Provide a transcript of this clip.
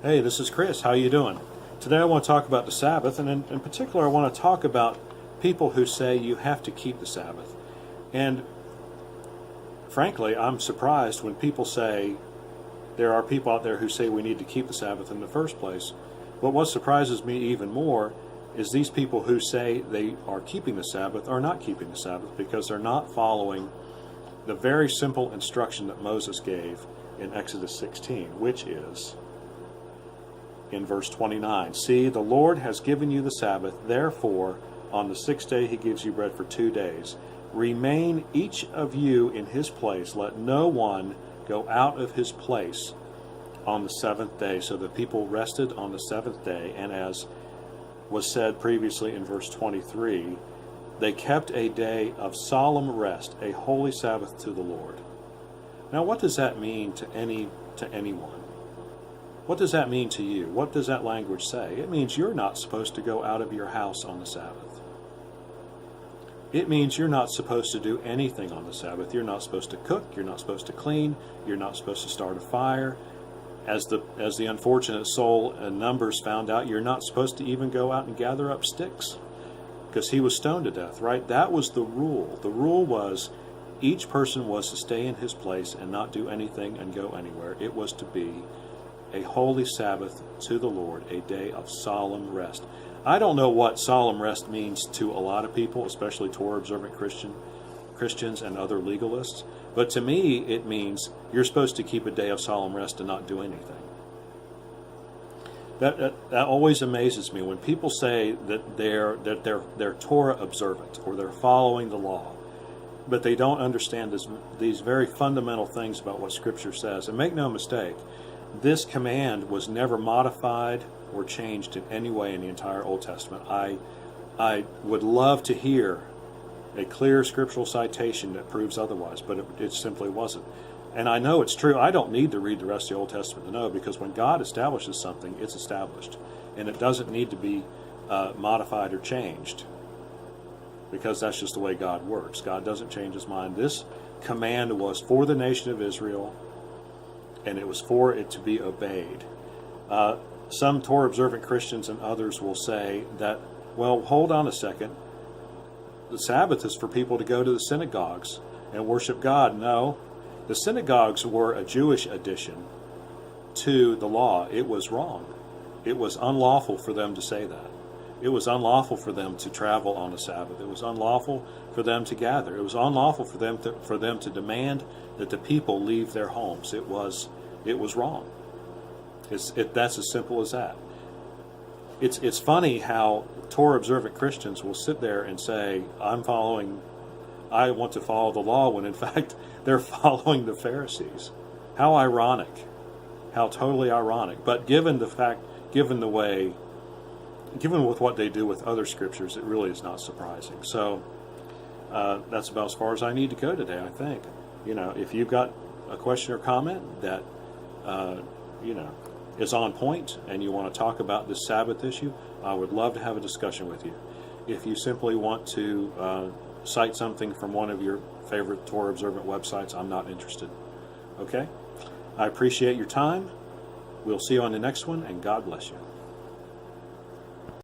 Hey, this is Chris. How you doing? Today I want to talk about the Sabbath, and in particular I want to talk about people who say you have to keep the Sabbath. And frankly, I'm surprised when people say there are people out there who say we need to keep the Sabbath in the first place. But what surprises me even more is these people who say they are keeping the Sabbath are not keeping the Sabbath because they're not following the very simple instruction that Moses gave in Exodus 16, which is in verse 29. See, the Lord has given you the Sabbath, therefore on the sixth day he gives you bread for 2 days. Remain each of you in his place. Let no one go out of his place on the seventh day. So the people rested on the seventh day, and as was said previously in verse 23, they kept a day of solemn rest, a holy Sabbath to the Lord. Now what does that mean to anyone? What does that mean to you? What does that language say? It means you're not supposed to go out of your house on the Sabbath. It means you're not supposed to do anything on the Sabbath. You're not supposed to cook. You're not supposed to clean. You're not supposed to start a fire. As the unfortunate soul in Numbers found out, you're not supposed to even go out and gather up sticks because he was stoned to death, right? That was the rule. The rule was each person was to stay in his place and not do anything and go anywhere. It was to be a holy Sabbath to the Lord, a day of solemn rest. I don't know what solemn rest means to a lot of people, especially Torah Observant Christians and other legalists, but to me it means you're supposed to keep a day of solemn rest and not do anything. That always amazes me when people say that they're Torah observant or they're following the law, but they don't understand these very fundamental things about what Scripture says. And make no mistake, this command was never modified or changed in any way in the entire Old Testament. I would love to hear a clear scriptural citation that proves otherwise, but it simply wasn't. And I know it's true. I don't need to read the rest of the Old Testament to know, because when God establishes something, it's established. And it doesn't need to be modified or changed, because that's just the way God works. God doesn't change his mind. This command was for the nation of Israel, and it was for it to be obeyed. Some Torah observant Christians and others will say that, well, hold on a second. The Sabbath is for people to go to the synagogues and worship God. No, the synagogues were a Jewish addition to the law. It was wrong. It was unlawful for them to say that. It was unlawful for them to travel on the Sabbath. It was unlawful for them to gather. It was unlawful for them to demand that the people leave their homes. It was wrong. That's as simple as that. It's funny how Torah observant Christians will sit there and say, I want to follow the law, when in fact they're following the Pharisees. How ironic. How totally ironic. But given with what they do with other scriptures, it really is not surprising. So that's about as far as I need to go today, I think. If you've got a question or comment that is on point and you want to talk about this Sabbath issue, I would love to have a discussion with you. If you simply want to cite something from one of your favorite Torah observant websites, I'm not interested. Okay? I appreciate your time. We'll see you on the next one, and God bless you.